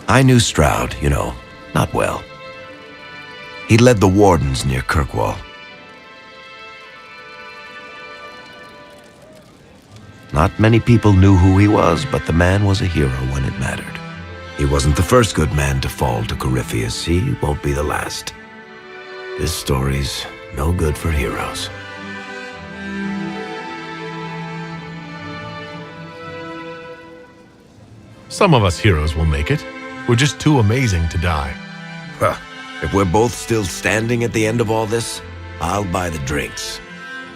I knew Stroud, not well. He led the Wardens near Kirkwall. Not many people knew who he was, but the man was a hero when it mattered. He wasn't the first good man to fall to Corypheus. He won't be the last. This story's no good for heroes. Some of us heroes will make it. We're just too amazing to die. Well, if we're both still standing at the end of all this, I'll buy the drinks.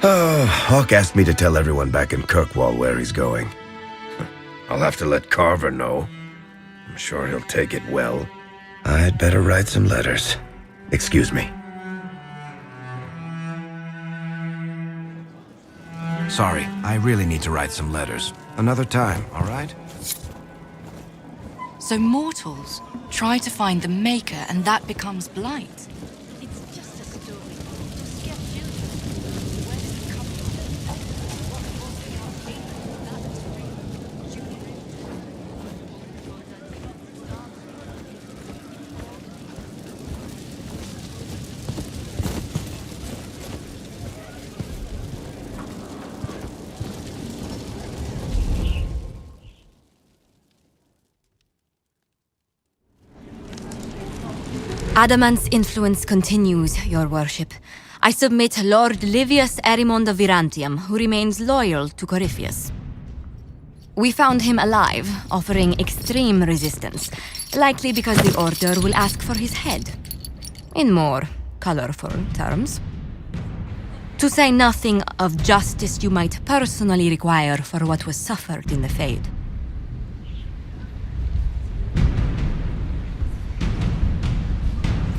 Oh, Hawk asked me to tell everyone back in Kirkwall where he's going. I'll have to let Carver know. I'm sure he'll take it well. I'd better write some letters. Excuse me. Sorry, I really need to write some letters. Another time, all right? So mortals try to find the Maker and that becomes blight. It's just a story. Scare children. Where did it come from? What was the Adamant's influence continues, your worship. I submit Lord Livius Erimond of Virantium, who remains loyal to Corypheus. We found him alive, offering extreme resistance, likely because the Order will ask for his head. In more colorful terms. To say nothing of justice you might personally require for what was suffered in the Fade.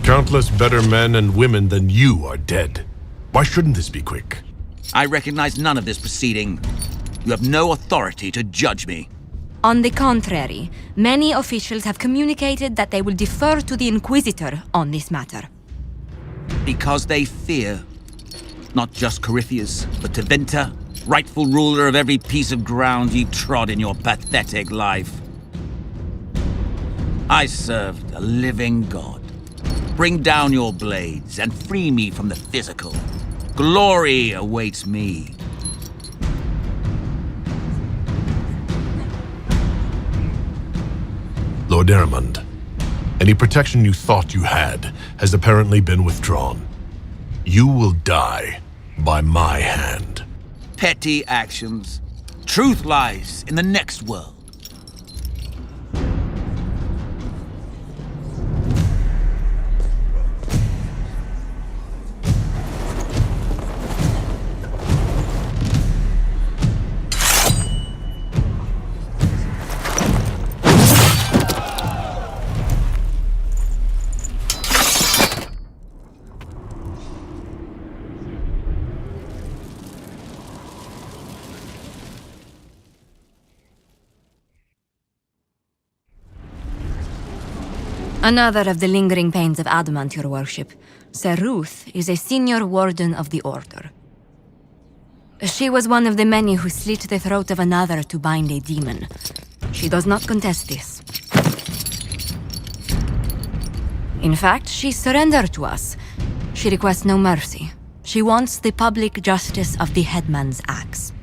Countless better men and women than you are dead. Why shouldn't this be quick? I recognize none of this proceeding. You have no authority to judge me. On the contrary, many officials have communicated that they will defer to the Inquisitor on this matter. Because they fear. Not just Corypheus, but Tevinter, rightful ruler of every piece of ground ye trod in your pathetic life. I served a living god. Bring down your blades and free me from the physical. Glory awaits me. Lord Erimond, any protection you thought you had has apparently been withdrawn. You will die by my hand. Petty actions. Truth lies in the next world. Another of the lingering pains of Adamant, your worship. Sir Ruth is a senior warden of the Order. She was one of the many who slit the throat of another to bind a demon. She does not contest this. In fact, she surrendered to us. She requests no mercy. She wants the public justice of the headman's axe.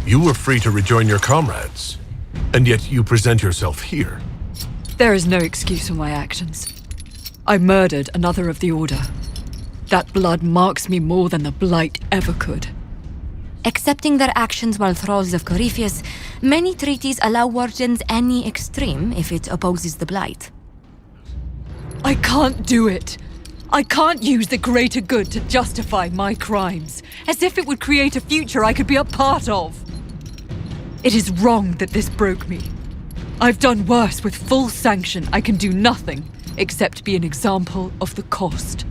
You were free to rejoin your comrades, and yet you present yourself here. There is no excuse for my actions. I murdered another of the Order. That blood marks me more than the Blight ever could. Accepting their actions while thralls of Corypheus, many treaties allow wardens any extreme if it opposes the Blight. I can't do it. I can't use the greater good to justify my crimes, as if it would create a future I could be a part of. It is wrong that this broke me. I've done worse. With full sanction. I can do nothing except be an example of the cost.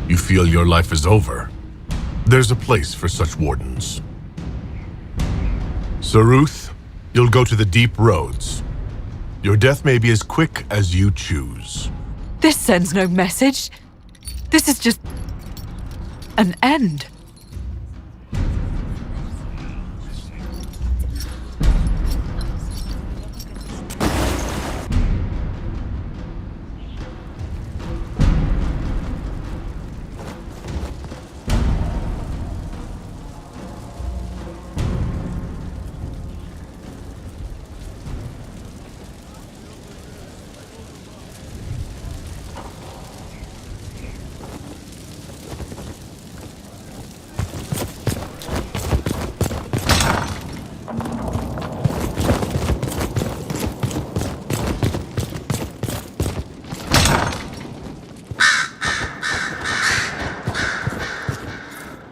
You feel your life is over. There's a place for such wardens. Sir Ruth, you'll go to the deep roads. Your death may be as quick as you choose. This sends no message. This is just an end.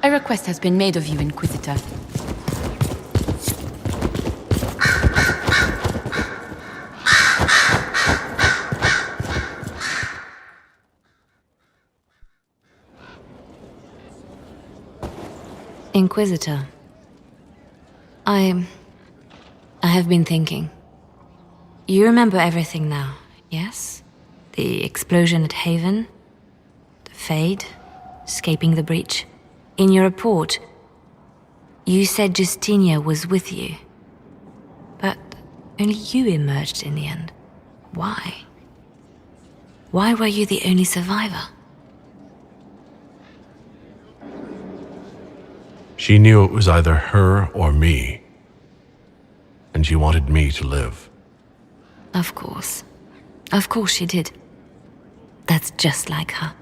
A request has been made of you, Inquisitor. Inquisitor. I have been thinking. You remember everything now, yes? The explosion at Haven, the Fade, escaping the breach. In your report, you said Justinia was with you. But only you emerged in the end. Why? Why were you the only survivor? She knew it was either her or me. And she wanted me to live. Of course. Of course she did. That's just like her.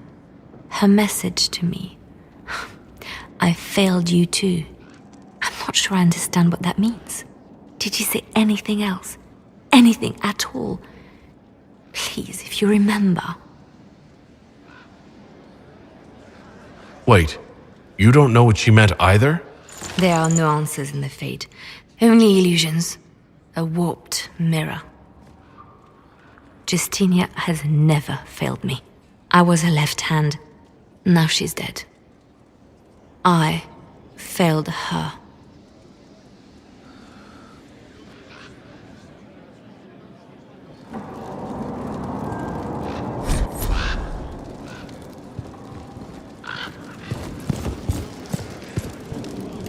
Her message to me. I failed you too. I'm not sure I understand what that means. Did she say anything else? Anything at all? Please, if you remember. Wait, you don't know what she meant either? There are no answers in the Fate. Only illusions. A warped mirror. Justinia has never failed me. I was her left hand. Now she's dead. I failed her.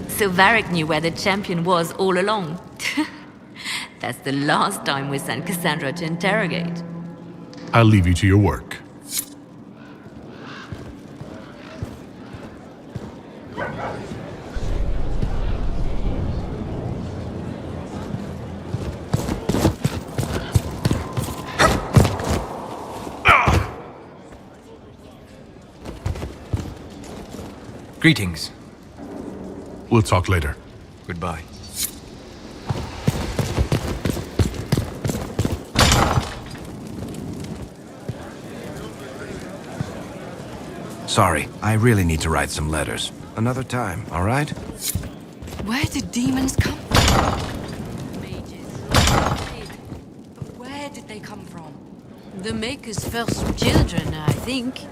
So Varric knew where the champion was all along. That's the last time we sent Cassandra to interrogate. I'll leave you to your work. Greetings. We'll talk later. Goodbye. Sorry, I really need to write some letters. Another time, all right? Where did demons come from? Mages. But where did they come from? The Maker's first children, I think.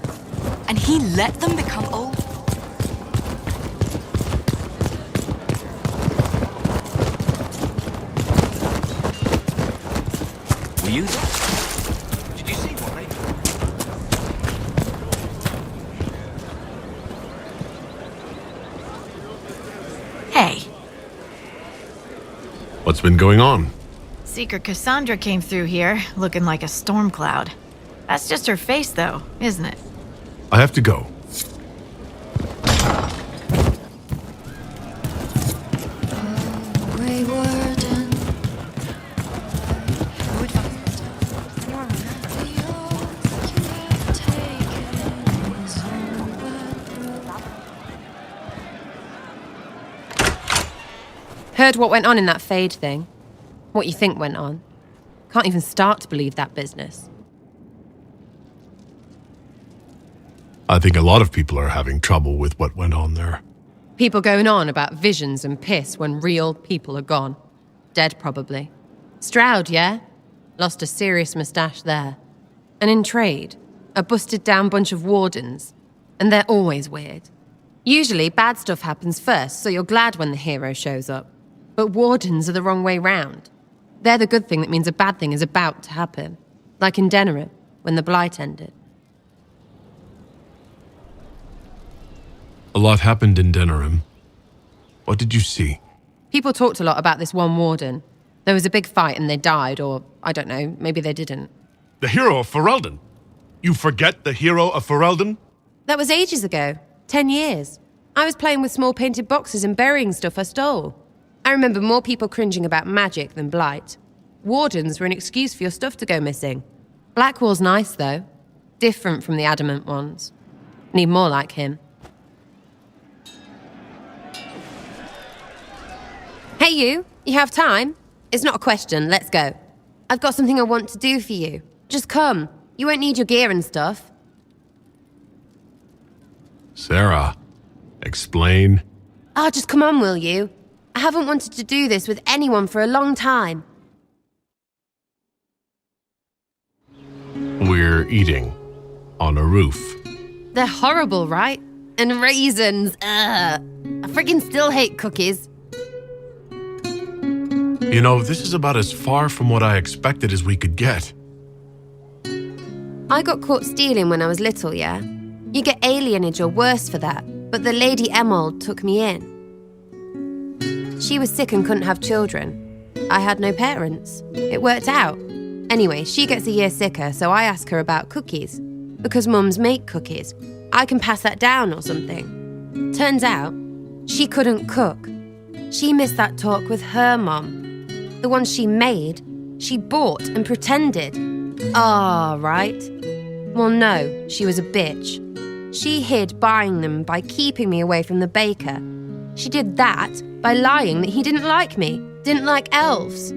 And he let them become old? Were you there? Did you see what they did? Hey, What's been going on? Seeker Cassandra came through here, looking like a storm cloud. That's just her face, though, isn't it? I have to go. Heard what went on in that Fade thing? What you think went on? Can't even start to believe that business. I think a lot of people are having trouble with what went on there. People going on about visions and piss when real people are gone. Dead, probably. Stroud, yeah? Lost a serious moustache there. And in trade, a busted down bunch of wardens. And they're always weird. Usually, bad stuff happens first, so you're glad when the hero shows up. But wardens are the wrong way round. They're the good thing that means a bad thing is about to happen. Like in Denerim, when the Blight ended. lot happened in Denerim. What did you see? People talked a lot about this one warden. There was a big fight and they died, or I don't know, maybe they didn't. The hero of Ferelden. You forget the hero of Ferelden? That was ages ago. 10 years. I was playing with small painted boxes and burying stuff I stole. I remember more people cringing about magic than blight. Wardens were an excuse for your stuff to go missing. Blackwall's nice, though. Different from the adamant ones. Need more like him. Hey, you. You have time? It's not a question. Let's go. I've got something I want to do for you. Just come. You won't need your gear and stuff. Sarah, explain. Oh, just come on, will you? I haven't wanted to do this with anyone for a long time. We're eating on a roof. They're horrible, right? And raisins. Ugh. I freaking still hate cookies. You know, this is about as far from what I expected as we could get. I got caught stealing when I was little, yeah? You get alienage or worse for that, but the Lady Emerald took me in. She was sick and couldn't have children. I had no parents. It worked out. Anyway, she gets a year sicker, so I ask her about cookies. Because mums make cookies. I can pass that down or something. Turns out, she couldn't cook. She missed that talk with her mum. The ones she made, she bought and pretended. Ah, right. Well, no, she was a bitch. She hid buying them by keeping me away from the baker. She did that by lying that he didn't like me, didn't like elves.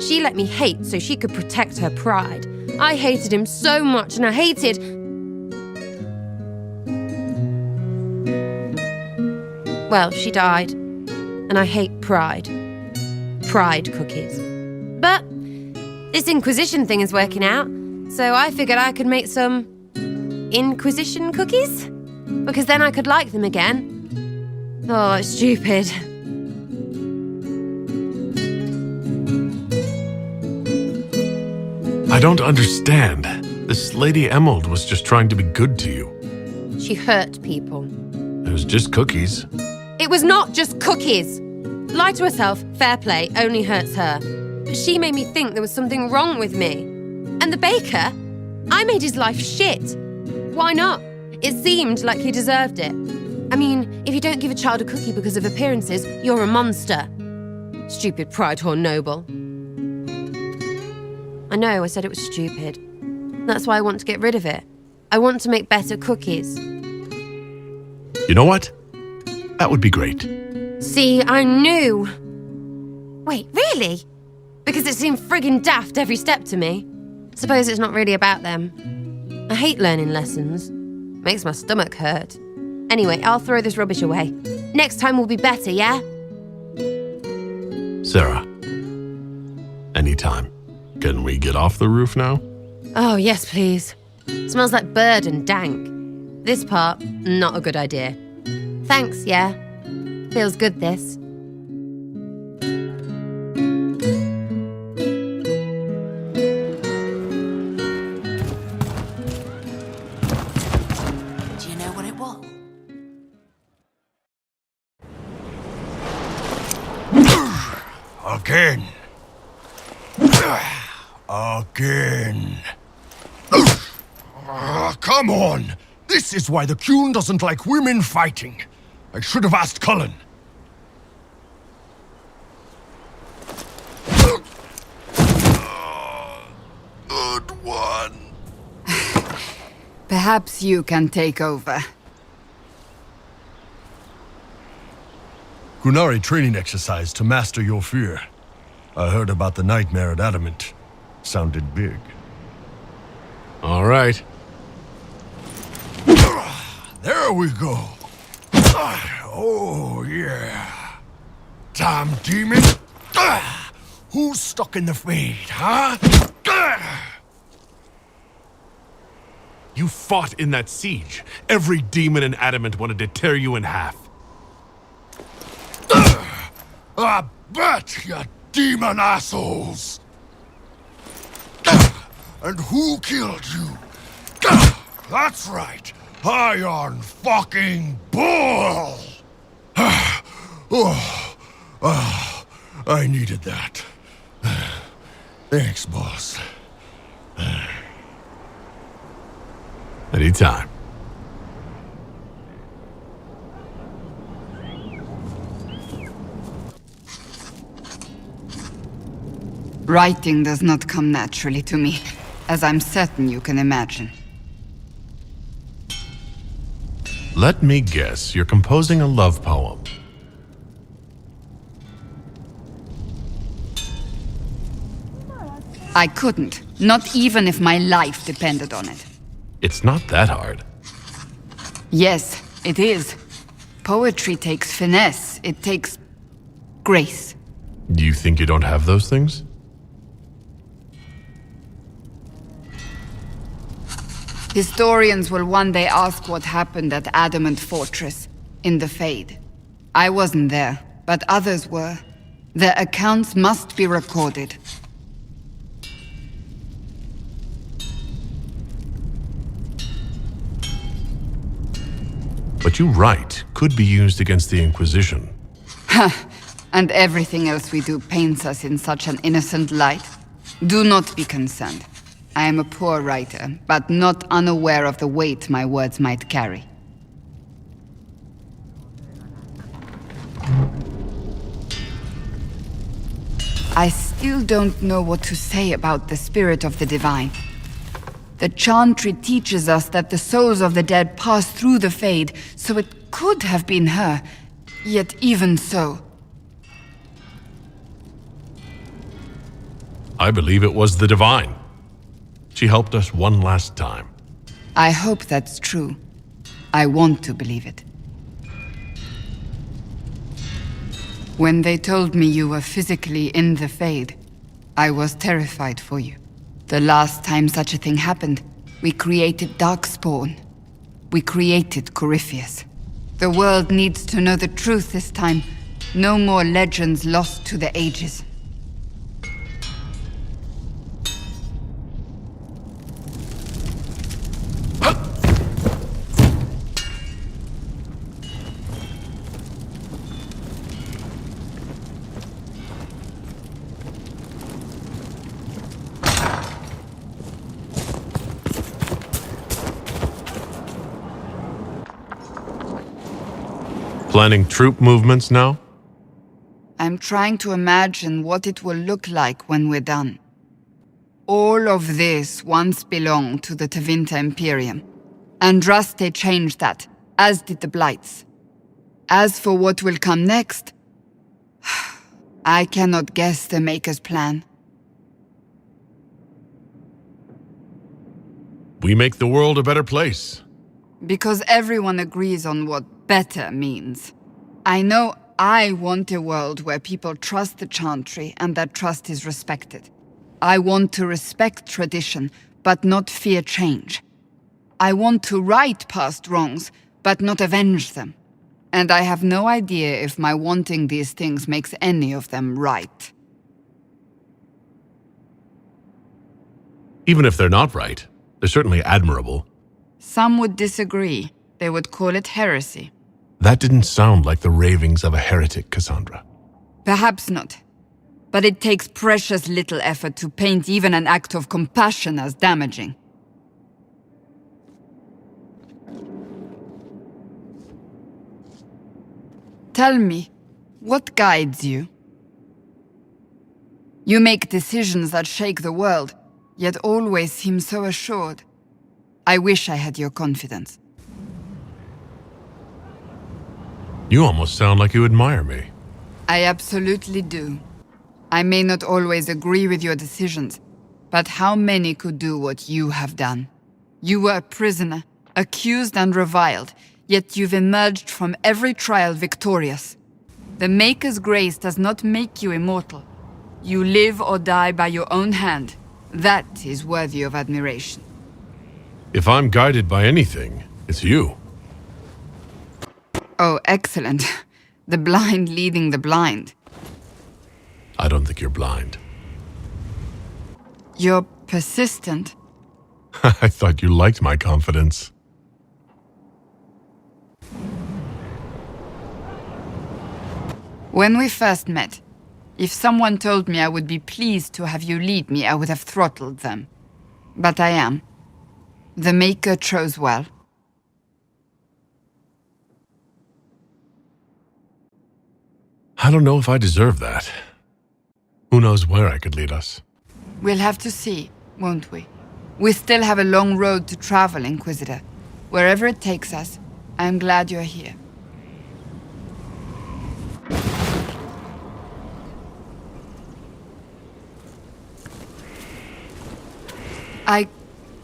She let me hate so she could protect her pride. I hated him so much, and I hated... Well, she died. And I hate pride. Pride cookies. But this Inquisition thing is working out, so I figured I could make some Inquisition cookies? Because then I could like them again. Oh, it's stupid. I don't understand. This Lady Emerald was just trying to be good to you. She hurt people. It was just cookies. It was not just cookies. Lie to herself, fair play, only hurts her. But she made me think there was something wrong with me. And the baker? I made his life shit. Why not? It seemed like he deserved it. I mean, if you don't give a child a cookie because of appearances, you're a monster. Stupid pride whore noble. I know, I said it was stupid. That's why I want to get rid of it. I want to make better cookies. You know what? That would be great. See, I knew. Wait, really? Because it seemed friggin' daft every step to me. Suppose it's not really about them. I hate learning lessons. Makes my stomach hurt. Anyway, I'll throw this rubbish away. Next time will be better, yeah? Sarah, anytime. Can we get off the roof now? Oh, yes, please. Smells like bird and dank. This part, not a good idea. Thanks, yeah. Feels good, this. Do you know what it was? Again. Again. Come on! This is why the Qun doesn't like women fighting. I should have asked Cullen. Good one. Perhaps you can take over. Qunari training exercise to master your fear. I heard about the nightmare at Adamant. Sounded big. All right. There we go. Oh, yeah. Damn demon. Who's stuck in the fade, huh? You fought in that siege. Every demon in Adamant wanted to tear you in half. I bet, you demon assholes. And who killed you? That's right. Iron fucking bull! I needed that. Thanks, boss. Anytime. Writing does not come naturally to me, as I'm certain you can imagine. Let me guess, you're composing a love poem. I couldn't, not even if my life depended on it. It's not that hard. Yes, it is. Poetry takes finesse, it takes grace. Do you think you don't have those things? Historians will one day ask what happened at Adamant Fortress, in the Fade. I wasn't there, but others were. Their accounts must be recorded. What you write could be used against the Inquisition. Ha! And everything else we do paints us in such an innocent light. Do not be concerned. I am a poor writer, but not unaware of the weight my words might carry. I still don't know what to say about the spirit of the divine. The Chantry teaches us that the souls of the dead pass through the Fade, so it could have been her. Yet even so... I believe it was the Divine. She helped us one last time. I hope that's true. I want to believe it. When they told me you were physically in the Fade, I was terrified for you. The last time such a thing happened, we created Darkspawn. We created Corypheus. The world needs to know the truth this time. No more legends lost to the ages. Planning troop movements now? I'm trying to imagine what it will look like when we're done. All of this once belonged to the Tevinter Imperium. Andraste changed that, as did the Blights. As for what will come next, I cannot guess the Maker's plan. We make the world a better place. Because everyone agrees on what better means. I know I want a world where people trust the Chantry and that trust is respected. I want to respect tradition, but not fear change. I want to right past wrongs, but not avenge them. And I have no idea if my wanting these things makes any of them right. Even if they're not right, they're certainly admirable. Some would disagree. They would call it heresy. That didn't sound like the ravings of a heretic, Cassandra. Perhaps not. But it takes precious little effort to paint even an act of compassion as damaging. Tell me, what guides you? You make decisions that shake the world, yet always seem so assured. I wish I had your confidence. You almost sound like you admire me. I absolutely do. I may not always agree with your decisions, but how many could do what you have done? You were a prisoner, accused and reviled, yet you've emerged from every trial victorious. The Maker's grace does not make you immortal. You live or die by your own hand. That is worthy of admiration. If I'm guided by anything, it's you. Oh, excellent. The blind leading the blind. I don't think you're blind. You're persistent. I thought you liked my confidence. When we first met, if someone told me I would be pleased to have you lead me, I would have throttled them. But I am. The Maker chose well. I don't know if I deserve that. Who knows where I could lead us? We'll have to see, won't we? We still have a long road to travel, Inquisitor. Wherever it takes us, I'm glad you're here. I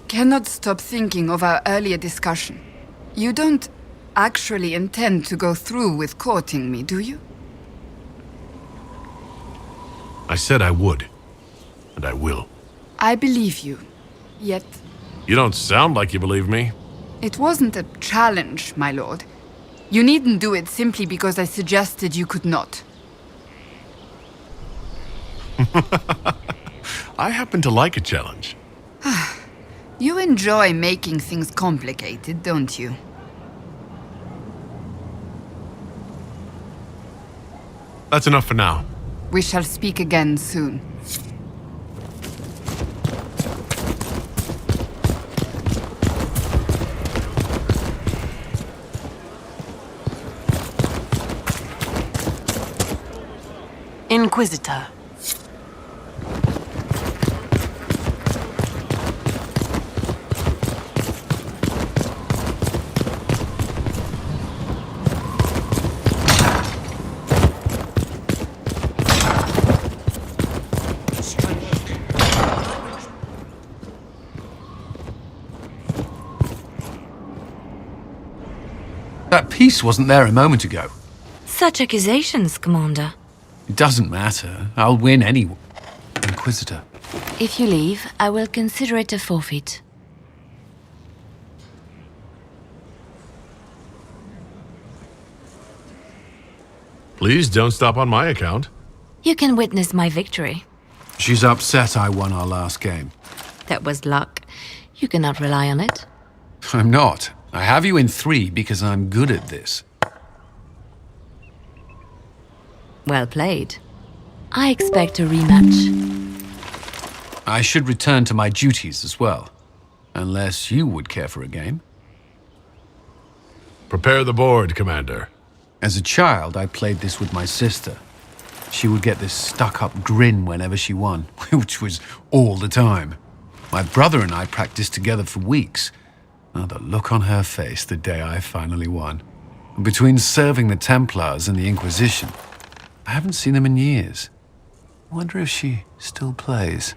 cannot stop thinking of our earlier discussion. You don't actually intend to go through with courting me, do you? I said I would. And I will. I believe you. Yet, You don't sound like you believe me. it wasn't a challenge, my lord. You needn't do it simply because I suggested you could not. I happen to like a challenge. You enjoy making things complicated, don't you? That's enough for now. We shall speak again soon. Inquisitor. That piece wasn't there a moment ago. Such accusations, Commander. It doesn't matter. I'll win anyway. Inquisitor. If you leave, I will consider it a forfeit. Please don't stop on my account. You can witness my victory. She's upset I won our last game. That was luck. You cannot rely on it. I'm not. I have you in 3 because I'm good at this. Well played. I expect a rematch. I should return to my duties as well. Unless you would care for a game. Prepare the board, Commander. As a child, I played this with my sister. She would get this stuck-up grin whenever she won, which was all the time. My brother and I practiced together for weeks. Oh, the look on her face the day I finally won. And between serving the Templars and the Inquisition, I haven't seen them in years. I wonder if she still plays.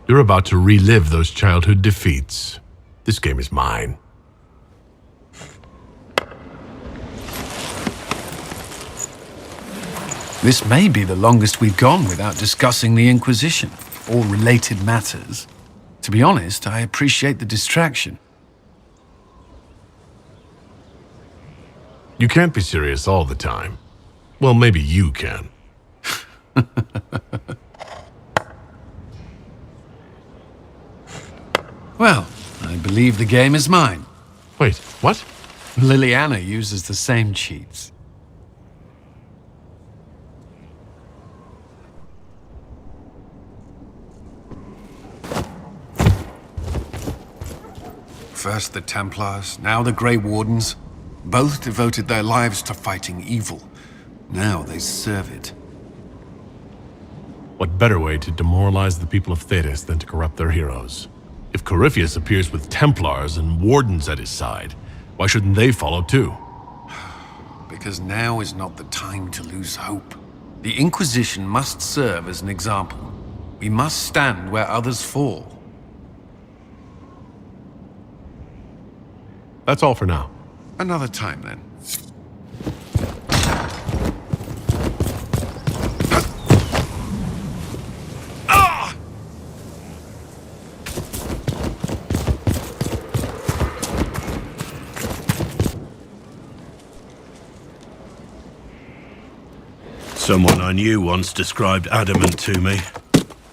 You're about to relive those childhood defeats. This game is mine. This may be the longest we've gone without discussing the Inquisition or related matters. To be honest, I appreciate the distraction. You can't be serious all the time. Well, maybe you can. Well, I believe the game is mine. Wait, what? Liliana uses the same cheats. First the Templars, now the Grey Wardens. Both devoted their lives to fighting evil. Now they serve it. What better way to demoralize the people of Thedas than to corrupt their heroes? If Corypheus appears with Templars and Wardens at his side, why shouldn't they follow too? Because now is not the time to lose hope. The Inquisition must serve as an example. We must stand where others fall. That's all for now. Another time, then. Someone I knew once described adamant to me.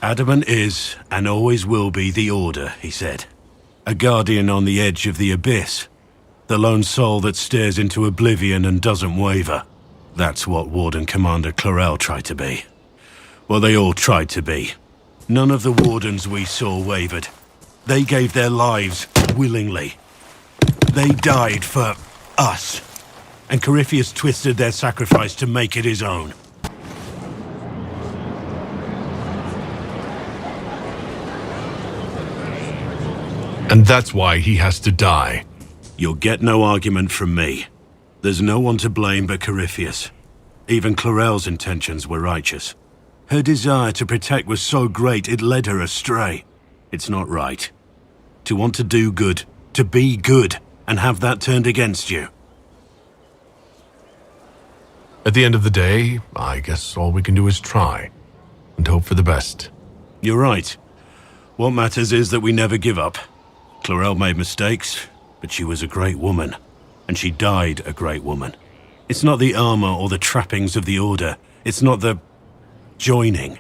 Adamant is, and always will be, the Order, he said. A guardian on the edge of the abyss. The lone soul that stares into oblivion and doesn't waver. That's what Warden Commander Clarel tried to be. Well, they all tried to be. None of the wardens we saw wavered. They gave their lives willingly. They died for us. And Corypheus twisted their sacrifice to make it his own. And that's why he has to die. You'll get no argument from me. There's no one to blame but Corypheus. Even Clarel's intentions were righteous. Her desire to protect was so great it led her astray. It's not right. To want to do good, to be good, and have that turned against you. At the end of the day, I guess all we can do is try. And hope for the best. You're right. What matters is that we never give up. Clarel made mistakes, but she was a great woman. And she died a great woman. It's not the armor or the trappings of the Order. It's not the joining.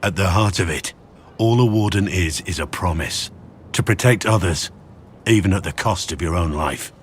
At the heart of it, all a warden is a promise. To protect others, even at the cost of your own life.